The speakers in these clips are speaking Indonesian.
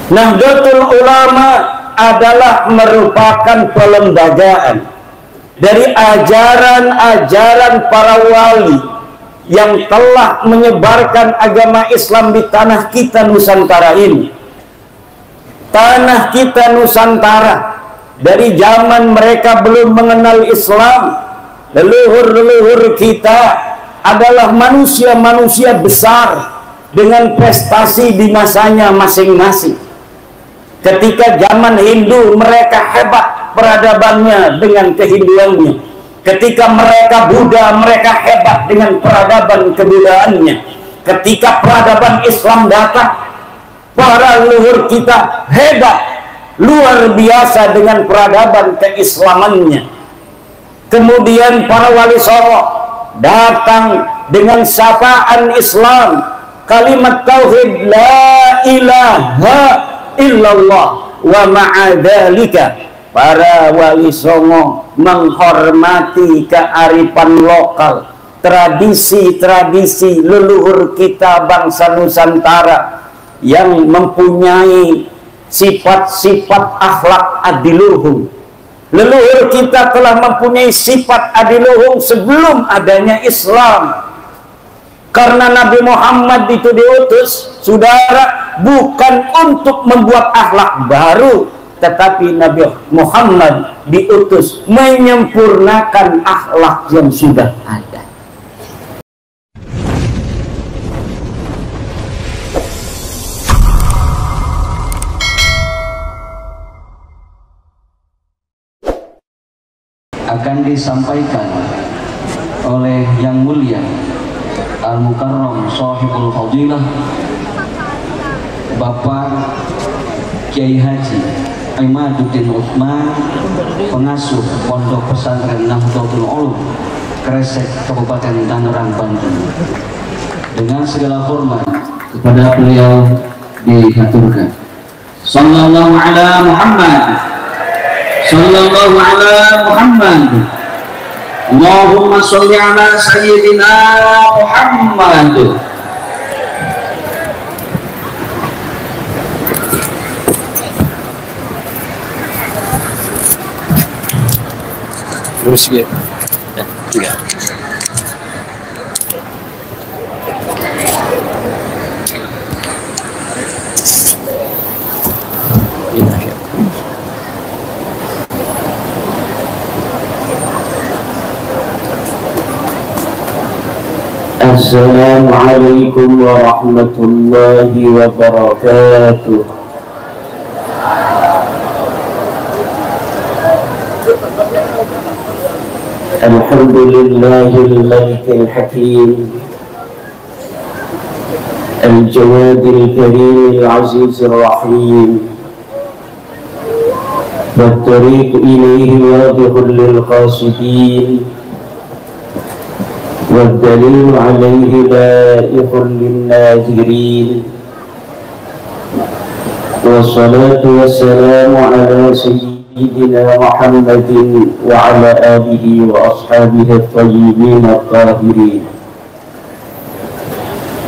Nahdlatul Ulama adalah merupakan pelembagaan dari ajaran-ajaran para wali yang telah menyebarkan agama Islam di tanah kita Nusantara ini. Tanah kita Nusantara, dari zaman mereka belum mengenal Islam, leluhur-leluhur kita adalah manusia-manusia besar dengan prestasi di masanya masing-masing. Ketika zaman Hindu, mereka hebat peradabannya dengan kehinduannya. Ketika mereka Buddha, mereka hebat dengan peradaban kebudaannya. Ketika peradaban Islam datang, para leluhur kita hebat, luar biasa dengan peradaban keislamannya. Kemudian para wali Songo datang dengan sapaan Islam, kalimat tauhid la ilaha illallah wa ma'adzalika. Para wali Songo menghormati kearifan lokal, tradisi-tradisi leluhur kita bangsa Nusantara yang mempunyai sifat-sifat akhlak adiluhung. Leluhur kita telah mempunyai sifat adiluhung sebelum adanya Islam. Karena Nabi Muhammad itu diutus, saudara, bukan untuk membuat akhlak baru, tetapi Nabi Muhammad diutus menyempurnakan akhlak yang sudah ada. Akan disampaikan oleh Yang Mulia Al-Mukarram Shahibul Fadilah Bapak Kiai Haji Imaduddin Utsman, pengasuh Pondok Pesantren Nahdlatul Ulum Kresek, Kabupaten Tangerang, Banten. Dengan segala hormat kepada beliau dihaturkan. Sallallahu ala Muhammad, sallallahu ala Muhammad, Allahumma sholli ala Sayyidina Muhammad. Terus ya. Ya. Assalamualaikum warahmatullahi wabarakatuh. Alhamdulillahil malikil hakim, al-jawadil karimil azizir rahim, wat-tariq ilayhi wadihul lil qasidin, wad-dalil alayhi la'ihul lin nazirin. Wassalatu wassalamu ala sayyidina Muhammadin wa ala alihi wa ashabihi at-tayyibin at-tahirin.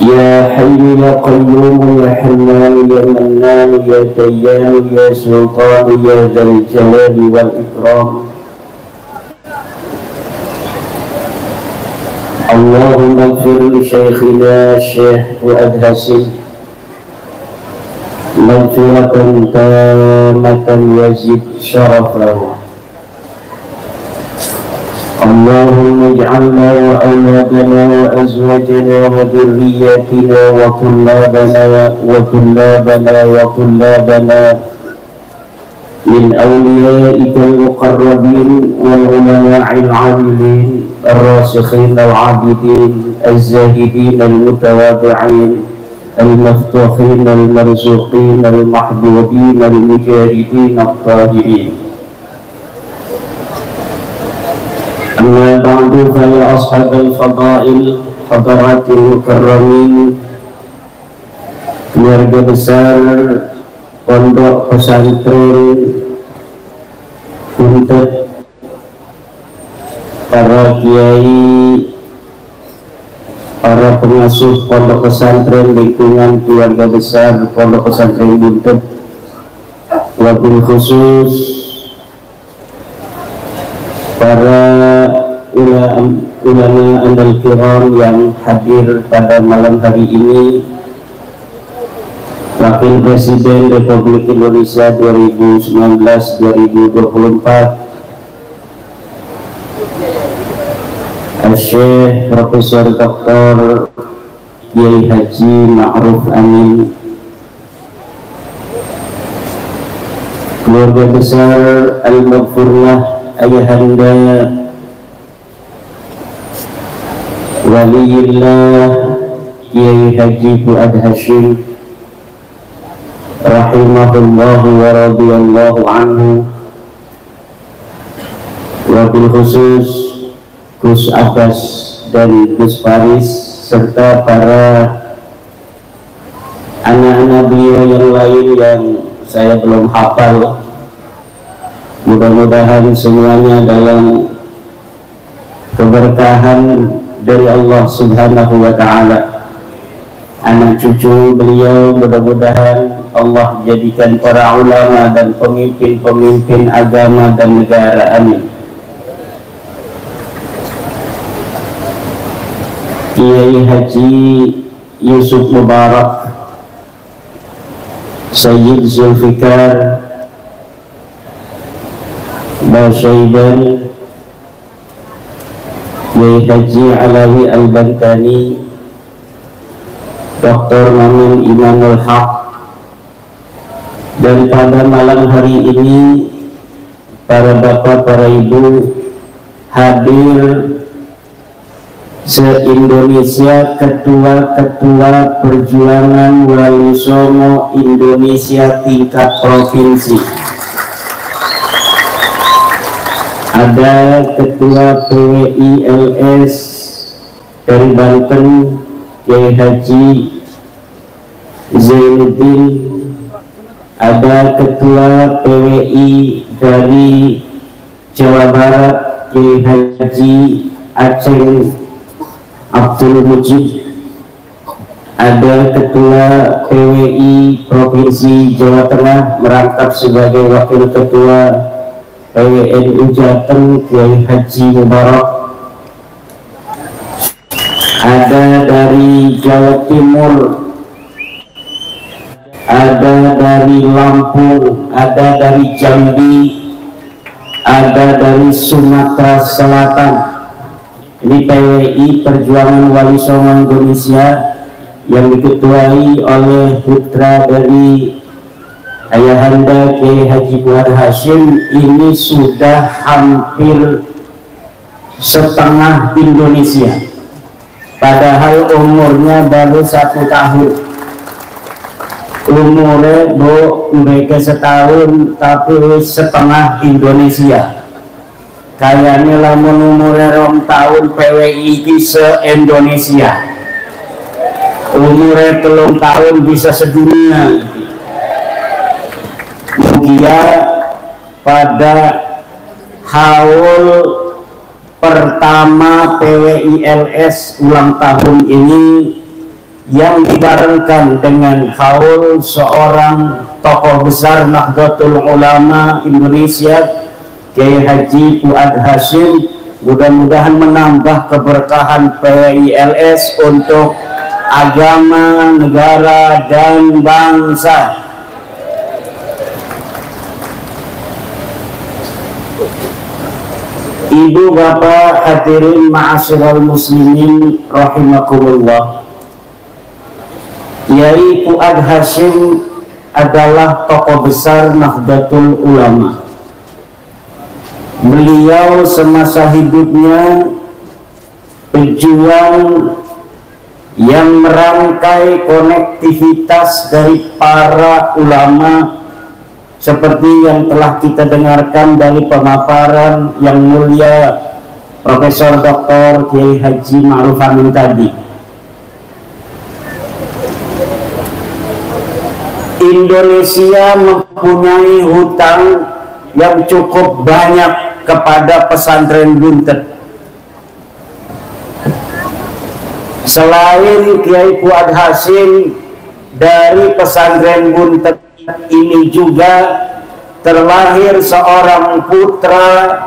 Ya Hayyu ya Qayyum ya Hannan ya Mannan ya Dayyan ya Sultan ya Dzal Jalali wal Ikram. Allahumma ighfir li shaykhina Syekh Fuad Hasim maghfiratan tamatan yazid syarafahu. Allahumma ij'alna wa awladana wa azwajana wa dhurriyyatina wa tullabana min awliyaika al-muqarrabin wal ulama'il 'amilin ar-rasikhin al-'abidin az-zahidin al-mutawadhi'in al-maftuhin al-marzuqin al-mahbubin al-mujahidin al-tahirin. Amma ba'du, fa ya ashabal fadail, hadaratil mukarramin, keluarga besar Pondok Pesantren Buntet, para kiai, para pengasuh Pondok Pesantren, lingkungan keluarga besar Pondok Pesantren Buntet, wabil khusus para ulama andal kiram yang hadir pada malam hari ini, Wakil Presiden Republik Indonesia 2019-2024, Syekh Profesor Dr. Kiai Haji Ma'ruf Amin, keluarga besar Al-Maghfurlah Ayahanda Waliyillah Kiai Haji Fuad Hashim rahimahullahu wa radiyallahu anhu, wabil khusus Gus Abbas dan Gus Faris serta para anak-anak beliau yang lain yang saya belum hafal. Mudah-mudahan semuanya dalam keberkahan dari Allah Subhanahu wa ta'ala. Anak cucu beliau mudah-mudahan Allah jadikan para ulama dan pemimpin-pemimpin agama dan negara, amin. Kiai Haji Yusuf Mubarak, Sayyid Zulfikar Basyaidan, Kiai Haji Alawi Al-Bantani, Dr. Mamun Imamul Haq, dan pada malam hari ini para bapak, para ibu hadir se-Indonesia, ketua-ketua perjuangan Wali Songo Indonesia tingkat provinsi. Ada ketua PWI LS dari Banten, Kiai Haji Zainuddin, ada ketua PWI dari Jawa Barat, Kiai Haji Aceh Abdul Mujib, ada ketua PWI Provinsi Jawa Tengah merangkap sebagai wakil ketua PWNU Jateng, Kiai Haji Mubarak, ada dari Jawa Timur, ada dari Lampung, ada dari Jambi, ada dari Sumatera Selatan. Ini PWI Perjuangan Wali Songo Indonesia yang diketuai oleh putra dari Ayahanda Kiai Haji Fuad Hashim. Ini sudah hampir setengah Indonesia, padahal umurnya baru 1 tahun. Umurnya mereka setahun tapi setengah Indonesia. Kayaknya lamun umurnya 2 tahun PWI di se-Indonesia, umurnya 3 tahun bisa sedunia. Dia pada haul pertama PWI LS ulang tahun ini yang dibarengkan dengan haul seorang tokoh besar Nahdlatul Ulama Indonesia, Kiai Haji Fuad Hashim, mudah-mudahan menambah keberkahan PWI LS untuk agama, negara, dan bangsa. Ibu bapak hadirin ma'asyiral muslimin rahimakumullah, Kiai Fuad Hashim adalah tokoh besar Nahdlatul Ulama. Beliau semasa hidupnya pejuang yang merangkai konektivitas dari para ulama, seperti yang telah kita dengarkan dari pemaparan yang mulia Profesor Dr. Kiai Haji Ma'ruf Amin tadi. Indonesia mempunyai hutang yang cukup banyak kepada pesantren Buntet. Selain Kiai Fuad Hashim, dari pesantren Buntet ini juga terlahir seorang putra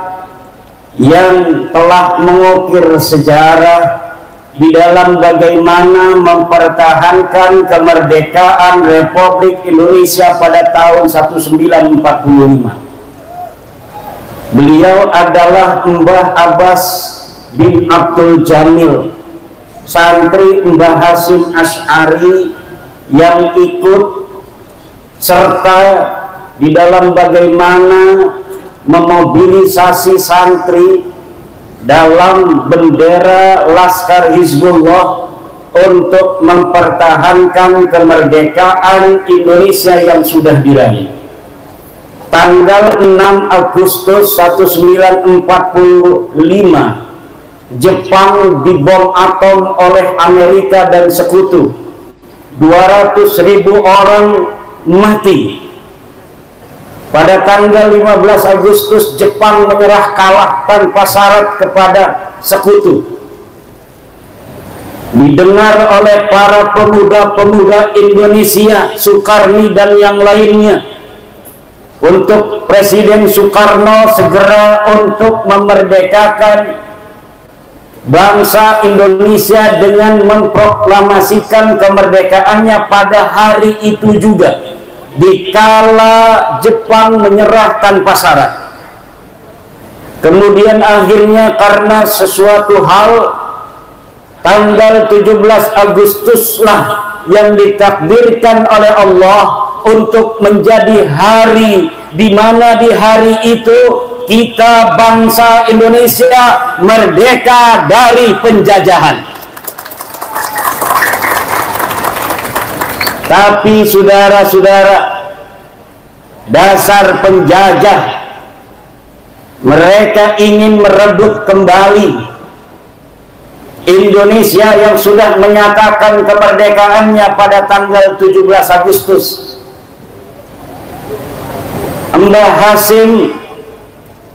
yang telah mengukir sejarah di dalam bagaimana mempertahankan kemerdekaan Republik Indonesia pada tahun 1945. Beliau adalah Mbah Abbas bin Abdul Jamil, santri Mbah Hasyim Asy'ari yang ikut serta di dalam bagaimana memobilisasi santri dalam bendera Laskar Hizbullah untuk mempertahankan kemerdekaan Indonesia yang sudah diraih. Tanggal 6 Agustus 1945, Jepang dibom atom oleh Amerika dan sekutu. 200.000 orang mati. Pada tanggal 15 Agustus Jepang menyerah kalah tanpa syarat kepada sekutu. Didengar oleh para pemuda-pemuda Indonesia, Soekarno dan yang lainnya, untuk Presiden Soekarno segera untuk memerdekakan bangsa Indonesia dengan memproklamasikan kemerdekaannya pada hari itu juga, dikala Jepang menyerah tanpa syarat. Kemudian akhirnya karena sesuatu hal, tanggal 17 Agustus lah yang ditakdirkan oleh Allah untuk menjadi hari di mana di hari itu kita bangsa Indonesia merdeka dari penjajahan. Tapi saudara-saudara, dasar penjajah, mereka ingin merebut kembali Indonesia yang sudah menyatakan kemerdekaannya pada tanggal 17 Agustus. Mbah Hasyim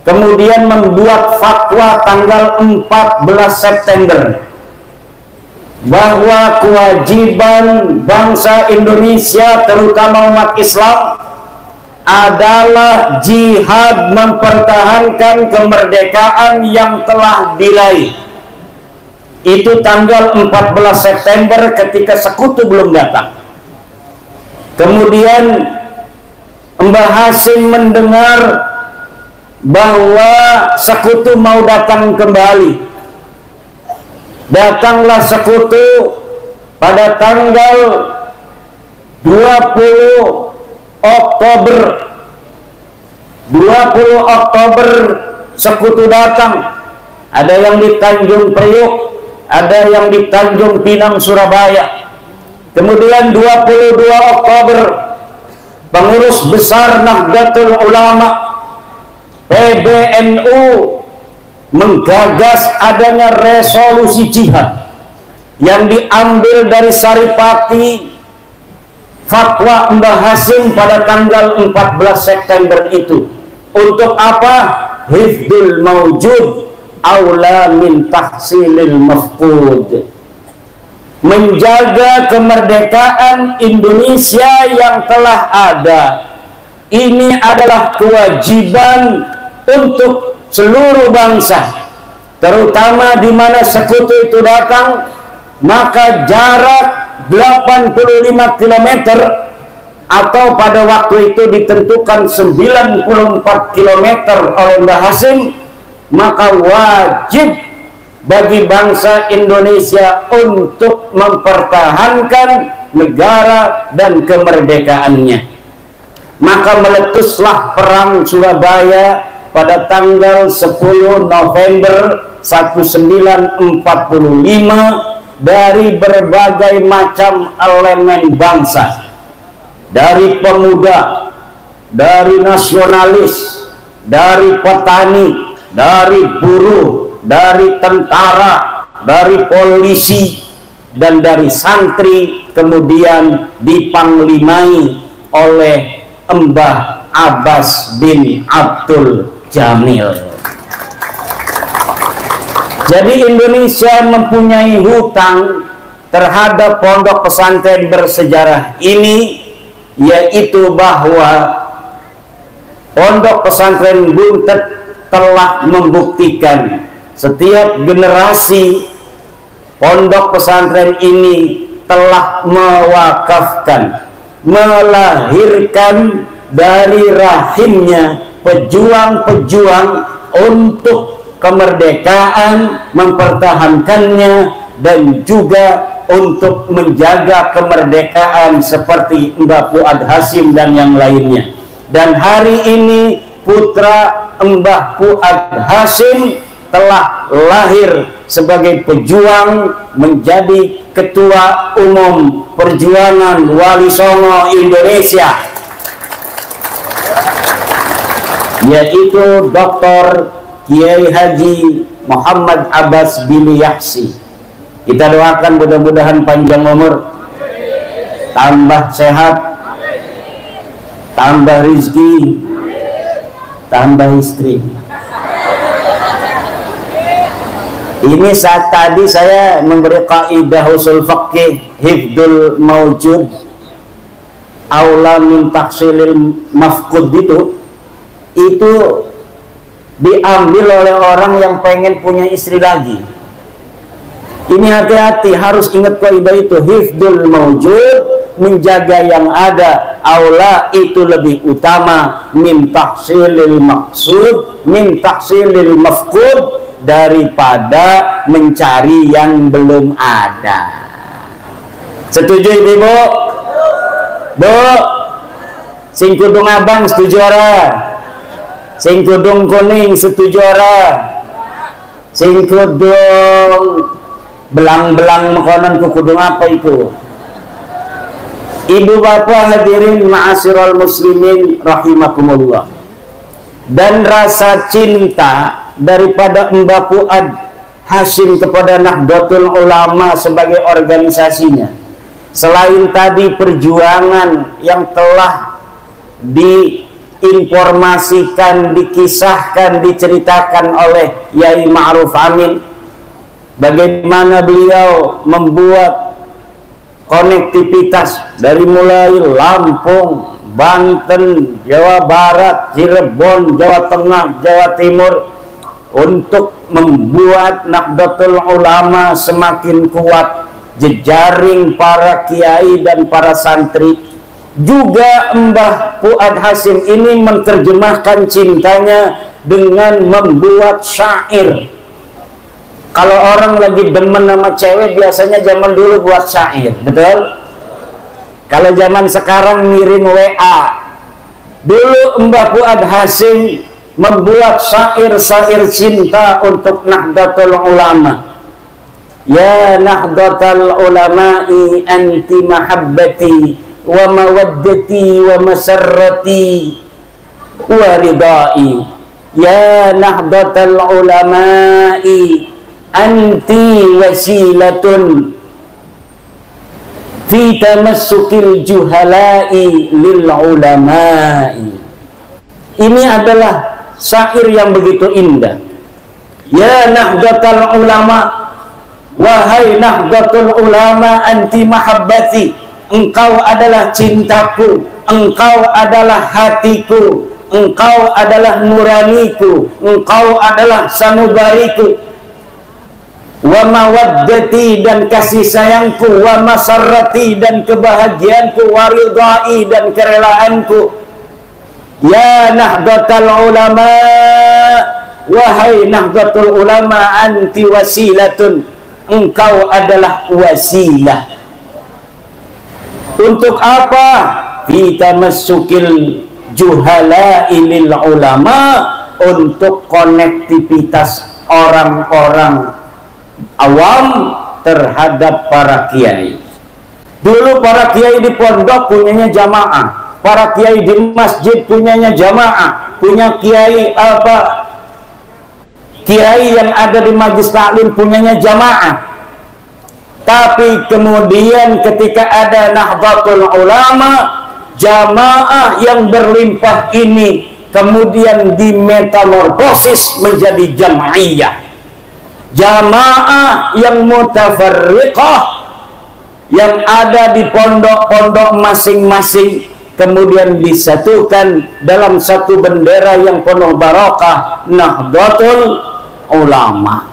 kemudian membuat fatwa tanggal 14 September bahwa kewajiban bangsa Indonesia terutama umat Islam adalah jihad mempertahankan kemerdekaan yang telah diraih. Itu tanggal 14 September ketika sekutu belum datang. Kemudian Mbah Hasyim mendengar bahwa sekutu mau datang kembali. Datanglah sekutu pada tanggal 20 Oktober. 20 Oktober sekutu datang. Ada yang di Tanjung Priok, ada yang di Tanjung Pinang, Surabaya. Kemudian 22 Oktober pengurus besar Nahdlatul Ulama PBNU menggagas adanya resolusi jihad yang diambil dari Saripati, fatwa Mbah Hasyim pada tanggal 14 September itu. Untuk apa? Hifdzul mawjud aula min tahsilil mafqud. Menjaga kemerdekaan Indonesia yang telah ada. Ini adalah kewajiban untuk seluruh bangsa, terutama di mana sekutu itu datang, maka jarak 85 km atau pada waktu itu ditentukan 94 km oleh Mbah Hasyim, maka wajib bagi bangsa Indonesia untuk mempertahankan negara dan kemerdekaannya. Maka meletuslah perang Surabaya pada tanggal 10 November 1945 dari berbagai macam elemen bangsa, dari pemuda, dari nasionalis, dari petani, dari buruh, dari tentara, dari polisi, dan dari santri, kemudian dipanglimai oleh Mbah Abbas bin Abdul Jamil. Jadi Indonesia mempunyai hutang terhadap pondok pesantren bersejarah ini, yaitu bahwa Pondok Pesantren Buntet telah membuktikan setiap generasi pondok pesantren ini telah mewakafkan, melahirkan dari rahimnya pejuang-pejuang untuk kemerdekaan, mempertahankannya, dan juga untuk menjaga kemerdekaan seperti Mbah Fuad Hasyim dan yang lainnya. Dan hari ini putra Mbah Fuad Hasyim telah lahir sebagai pejuang, menjadi Ketua Umum Perjuangan Wali Songo Indonesia, yaitu Dr. Kiai Haji Muhammad Abbas bin Yahsi. Kita doakan mudah-mudahan panjang umur, tambah sehat, tambah rizki, tambah istri. Ini saat tadi saya memberi kaidah usul fikih hifdzul maujud aula min tahsilil mafqud, itu diambil oleh orang yang pengen punya istri lagi. Ini hati-hati, harus ingat kaidah itu, hifdzul maujud, menjaga yang ada, aula itu lebih utama min tahsilil maqsud, min tahsilil mafqud, daripada mencari yang belum ada. Setuju ibu? Bu, sing kudung abang setuju ora? Sing kudung kuning setuju ora? Sing kudung belang-belang makanan ku kudung apa itu? Ibu bapak hadirin ma'asyiral muslimin rahimakumullah. Dan rasa cinta daripada Mbah Fuad Hasyim kepada Nahdlatul Ulama sebagai organisasinya, selain tadi perjuangan yang telah diinformasikan, dikisahkan, diceritakan oleh Yai Ma'ruf Amin, bagaimana beliau membuat konektivitas dari mulai Lampung, Banten, Jawa Barat, Cirebon, Jawa Tengah, Jawa Timur, untuk membuat Nahdlatul Ulama semakin kuat, jejaring para kiai dan para santri. Juga Mbah Fuad Hasyim ini menerjemahkan cintanya dengan membuat syair. Kalau orang lagi demen sama cewek, biasanya zaman dulu buat syair, betul? Kalau zaman sekarang ngirim WA. Dulu Mbah Fuad Hasyim membuat syair-syair cinta untuk Nahdlatul Ulama. Ya Nahdlatul Ulama'i anti mahabbati wa mawaddati wa masarrati wa ridai. Ya Nahdlatul Ulama'i anti wasilatun fi tamassukil juhala'i lil ulama'i. Ini adalah syair yang begitu indah. Ya Nahdlatul Ulama, wahai Nahdlatul Ulama, anti mahabbati, engkau adalah cintaku, engkau adalah hatiku, engkau adalah nuraniku, engkau adalah sanubariku. Wa mawaddati, dan kasih sayangku, wa masarrati, dan kebahagiaanku, wa ridai, dan kerelaanku. Ya Nahdlatul Ulama, wahai Nahdlatul Ulama, anti wasilatun, engkau adalah wasilah. Untuk apa? Fi tamassukil juhala'i lil ulama, untuk konektivitas orang-orang awam terhadap para kiai. Dulu para kiai di pondok punyanya jamaah, para kiai di masjid punyanya jamaah, punya kiai kiai yang ada di majlis taklim punyanya jamaah. Tapi kemudian ketika ada Nahdlatul Ulama, jamaah yang berlimpah ini kemudian dimetamorfosis menjadi jam'iyah. Jamaah yang mutafarriqah, yang ada di pondok-pondok masing-masing, kemudian disatukan dalam satu bendera yang penuh barakah, Nahdlatul Ulama.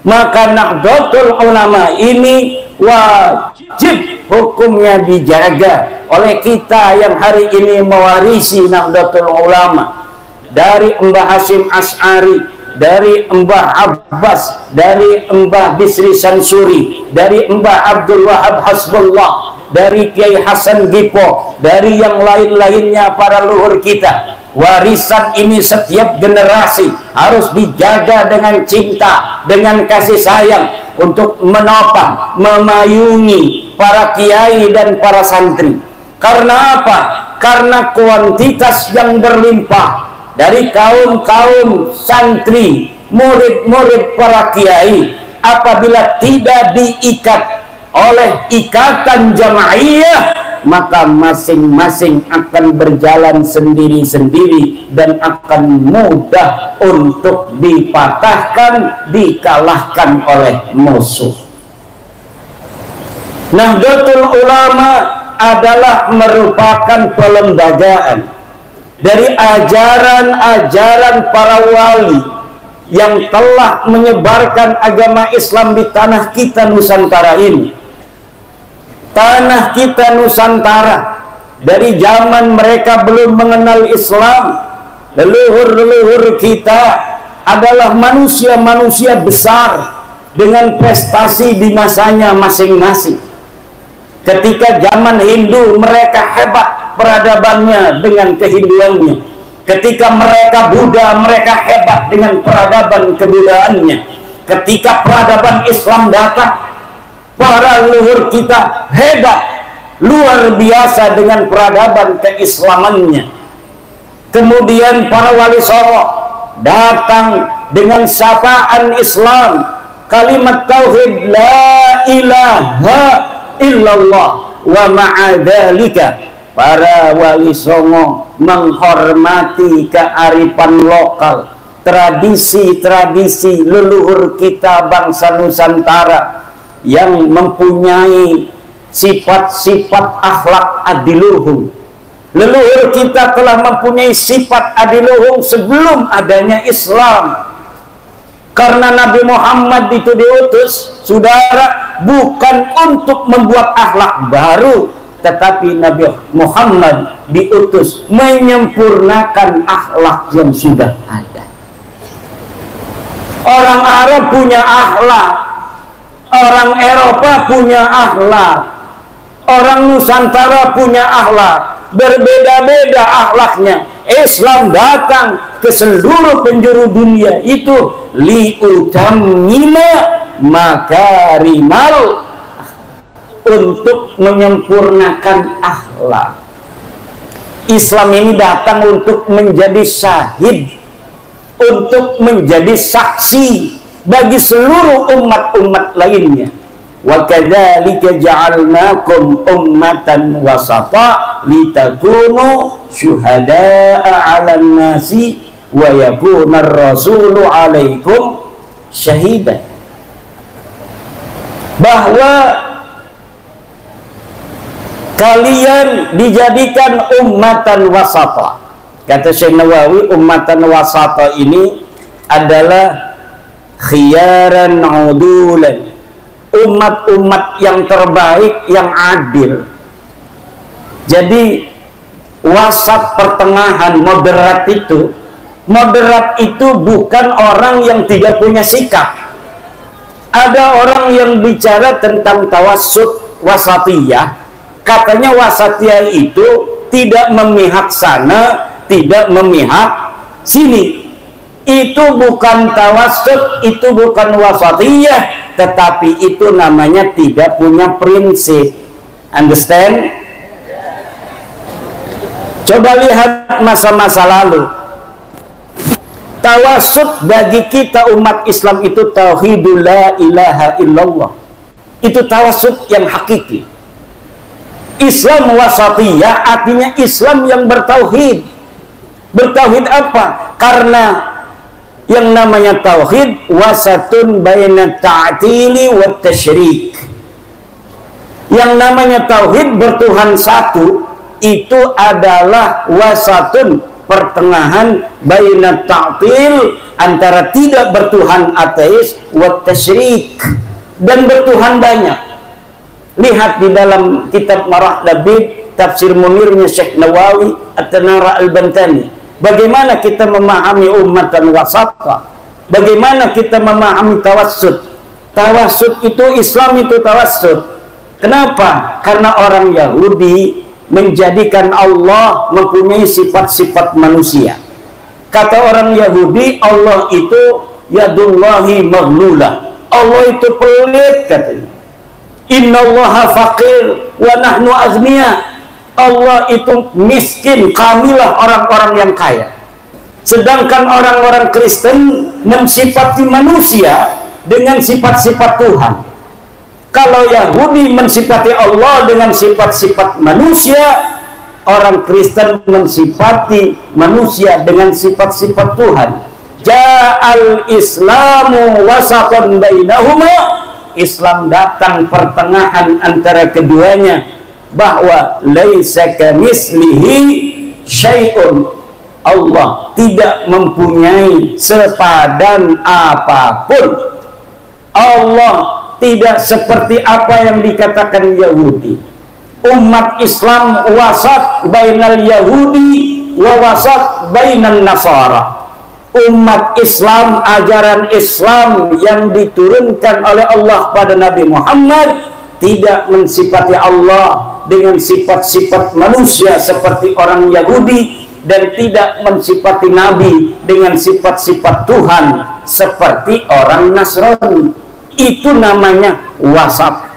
Maka Nahdlatul Ulama ini wajib hukumnya dijaga oleh kita yang hari ini mewarisi Nahdlatul Ulama, dari Mbah Hasyim Asy'ari, dari Mbah Abbas, dari Mbah Bisri Sansuri, dari Mbah Abdul Wahab Hasbullah, dari Kiai Hasan Gipo, dari yang lain-lainnya para luhur kita. Warisan ini setiap generasi harus dijaga dengan cinta, dengan kasih sayang, untuk menopang, memayungi para kiai dan para santri. Karena apa? Karena kuantitas yang berlimpah dari kaum-kaum santri, murid-murid para kiai, apabila tidak diikat oleh ikatan jamaiyah, maka masing-masing akan berjalan sendiri-sendiri dan akan mudah untuk dipatahkan, dikalahkan oleh musuh. Nahdlatul Ulama adalah merupakan pelembagaan dari ajaran-ajaran para wali yang telah menyebarkan agama Islam di tanah kita Nusantara ini. Tanah kita Nusantara, dari zaman mereka belum mengenal Islam, leluhur-leluhur kita adalah manusia-manusia besar dengan prestasi di masanya masing-masing. Ketika zaman Hindu, mereka hebat peradabannya dengan kehinduannya. Ketika mereka Buddha, mereka hebat dengan peradaban kebudaannya. Ketika peradaban Islam datang, para leluhur kita hebat, luar biasa dengan peradaban keislamannya. Kemudian para wali songo datang dengan sapaan Islam, kalimat tauhid la ilaha illallah, wa ma'adzalika para wali songo menghormati kearifan lokal, tradisi-tradisi leluhur kita bangsa Nusantara yang mempunyai sifat-sifat akhlak adiluhung. Leluhur kita telah mempunyai sifat adiluhung sebelum adanya Islam. Karena Nabi Muhammad itu diutus, saudara, bukan untuk membuat akhlak baru, tetapi Nabi Muhammad diutus menyempurnakan akhlak yang sudah ada. Orang Arab punya akhlak, orang Eropa punya akhlak, orang Nusantara punya akhlak, berbeda-beda akhlaknya. Islam datang ke seluruh penjuru dunia itu liutammima makarimal, untuk menyempurnakan akhlak. Islam ini datang untuk menjadi syahid, untuk menjadi saksi bagi seluruh umat-umat lainnya. Wa kadzalika ja'alnakum ummatan wasata litakunu syuhada'a 'alan nasi wa yakuna ar-rasulu 'alaikum syahidan. Bahwa kalian dijadikan ummatan wasata. Kata Syekh Nawawi, ummatan wasata ini adalah khiyaran udulan, umat-umat yang terbaik, yang adil. Jadi wasat, pertengahan, moderat itu bukan orang yang tidak punya sikap. Ada orang yang bicara tentang tawassut wasatiyah, katanya wasatiyah itu tidak memihak sana, tidak memihak sini. Itu bukan tawassut, itu bukan wasatiyah, tetapi itu namanya tidak punya prinsip. Understand? Coba lihat masa-masa lalu. Tawassut bagi kita umat Islam itu tauhidul la ilaha illallah. Itu tawassut yang hakiki. Islam wasatiyah artinya Islam yang bertauhid. Bertauhid apa? Karena yang namanya tauhid wasatun baina ta'tili wa tasyrik. Yang namanya tauhid bertuhan satu itu adalah wasatun, pertengahan baina ta'til, antara tidak bertuhan ateis wa tasyrik dan bertuhan banyak. Lihat di dalam kitab Marah Labib, tafsir Munirnya Syekh Nawawi At-Tanara Al-Bantani, bagaimana kita memahami ummatan wasata, bagaimana kita memahami tawassut. Tawassut itu Islam, itu tawassut. Kenapa? Karena orang Yahudi menjadikan Allah mempunyai sifat-sifat manusia. Kata orang Yahudi, Allah itu yadullahi maghlulah, Allah itu pelit katanya. Innallaha faqir wa nahnu aghnia, Allah itu miskin, kamilah orang-orang yang kaya. Sedangkan orang-orang Kristen mensifati manusia dengan sifat-sifat Tuhan. Kalau Yahudi mensifati Allah dengan sifat-sifat manusia, orang Kristen mensifati manusia dengan sifat-sifat Tuhan. Ja'al Islamu wasatan bainahuma, Islam datang pertengahan antara keduanya, bahwa laisa kamitslihi syai'un, Allah tidak mempunyai sepadan apapun. Allah tidak seperti apa yang dikatakan Yahudi. Umat Islam wasat bainal Yahudi wa wasat bainan Nasara. Umat Islam, ajaran Islam yang diturunkan oleh Allah pada Nabi Muhammad, tidak mensifati Allah dengan sifat-sifat manusia seperti orang Yahudi, dan tidak mensifati Nabi dengan sifat-sifat Tuhan seperti orang Nasrani. Itu namanya wasat.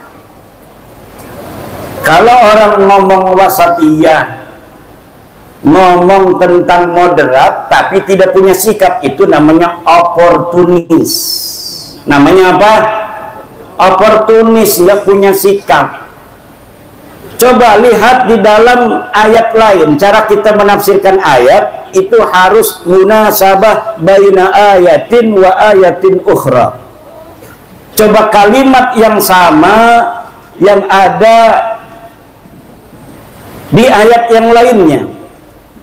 Kalau orang ngomong wasatiyah, ngomong tentang moderat tapi tidak punya sikap, itu namanya oportunis. Namanya apa? Oportunis, nggak punya sikap. Coba lihat di dalam ayat lain, cara kita menafsirkan ayat itu harus munasabah baina ayatin wa ayatin ukhra. Coba kalimat yang sama yang ada di ayat yang lainnya.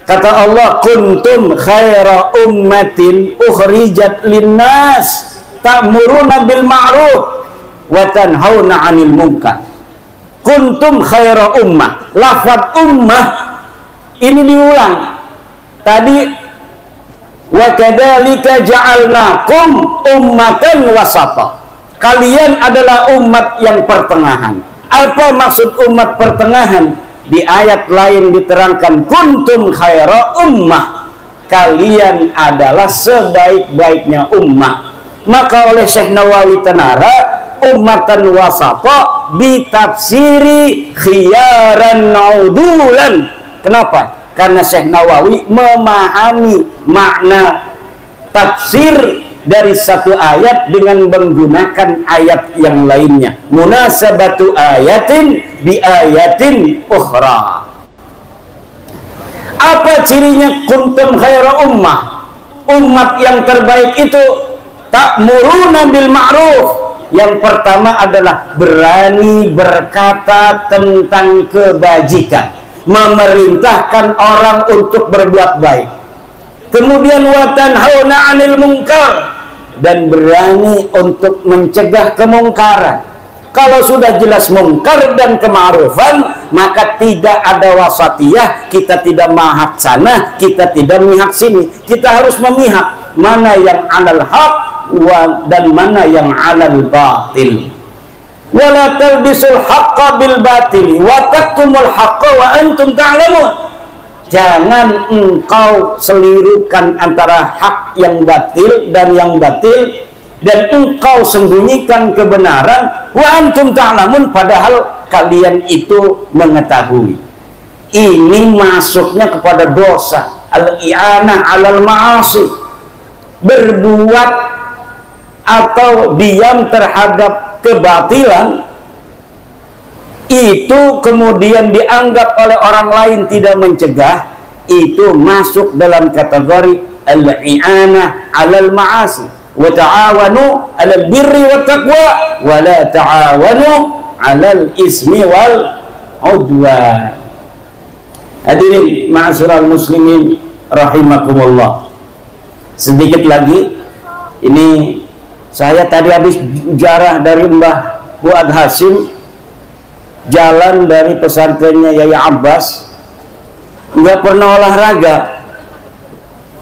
Kata Allah, kuntum khaira ummatin ukhrijat linnas ta'muruna bil ma'ruf wa tanhauna 'anil munkar. Kuntum khaira ummah. Lafaz ummah ini diulang. Tadi wa kadzalika ja'alnakum ummatan wasata. Kalian adalah umat yang pertengahan. Apa maksud umat pertengahan? Di ayat lain diterangkan kuntum khaira ummah, kalian adalah sebaik-baiknya ummah. Maka oleh Syekh Nawawi Tanara, ummatan wasata ditafsiri khiyaran naudulan. Kenapa? Karena Syekh Nawawi memahami makna tafsir dari satu ayat dengan menggunakan ayat yang lainnya. Munasabatu ayatin bi ayatin ukhra. Apa cirinya kuntum khaira ummah? Umat yang terbaik itu ta'muruna bil ma'ruf. Yang pertama adalah berani berkata tentang kebajikan, memerintahkan orang untuk berbuat baik. Kemudian wa tanhauna 'anil munkar, dan berani untuk mencegah kemungkaran. Kalau sudah jelas mungkar dan kema'rufan, maka tidak ada wasatiyah, kita tidak mahak sana, kita tidak mihak sini. Kita harus memihak mana yang 'alal haq dan mana yang 'alal batil. Wala talbisul haqqa bil batil wa taktumul haqqa wa antum ta'lamun. Jangan engkau selirukan antara hak yang batil dan yang batil, dan engkau sembunyikan kebenaran wa antum ta'lamun, padahal kalian itu mengetahui. Ini masuknya kepada dosa al-i'anah 'alal ma'asi, berbuat atau diam terhadap kebatilan, itu kemudian dianggap oleh orang lain tidak mencegah, itu masuk dalam kategori al-i'anah 'alal ma'asi. Wa ta'awanu 'alal birri wat taqwa wa la ta'awanu 'alal ismi wal 'udwan. Hadirin ma'asyiral muslimin rahimakumullah. Sedikit lagi, ini saya tadi habis ziarah dari Mbah Fuad Hasim, jalan dari pesantrennya Yai Abbas, nggak pernah olahraga,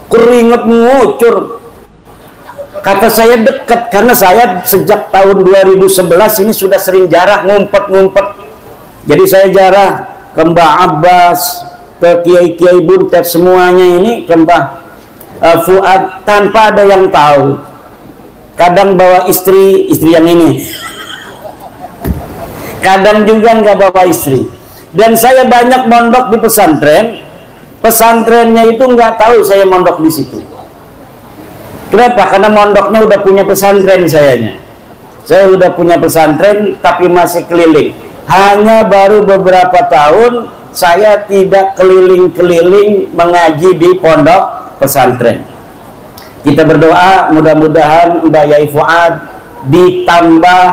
keringet ngucur. Kata saya dekat, karena saya sejak tahun 2011 ini sudah sering jarah ngumpet-ngumpet. Jadi saya jarah ke Mbah Abbas, ke kiai-kiai buntet, semuanya ini ke Mbah Fuad tanpa ada yang tahu. Kadang bawa istri yang ini, kadang juga nggak bawa istri. Dan saya banyak mondok di pesantren, pesantrennya itu nggak tahu saya mondok di situ. Kenapa? Karena mondoknya udah punya pesantren sayanya. Saya udah punya pesantren tapi masih keliling. Hanya baru beberapa tahun saya tidak keliling-keliling mengaji di pondok pesantren. Kita berdoa mudah-mudahan Mbak Yai Fuad ditambah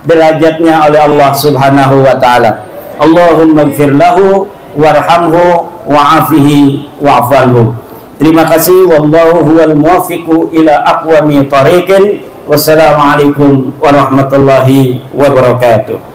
derajatnya oleh Allah Subhanahu wa taala. Allahumma ighfir lahu warhamhu wa'afihi wa'fanhu. Terima kasih. Wallahu huwal muwaffiqu ila aqwami thariqin. Wassalamualaikum warahmatullahi wabarakatuh.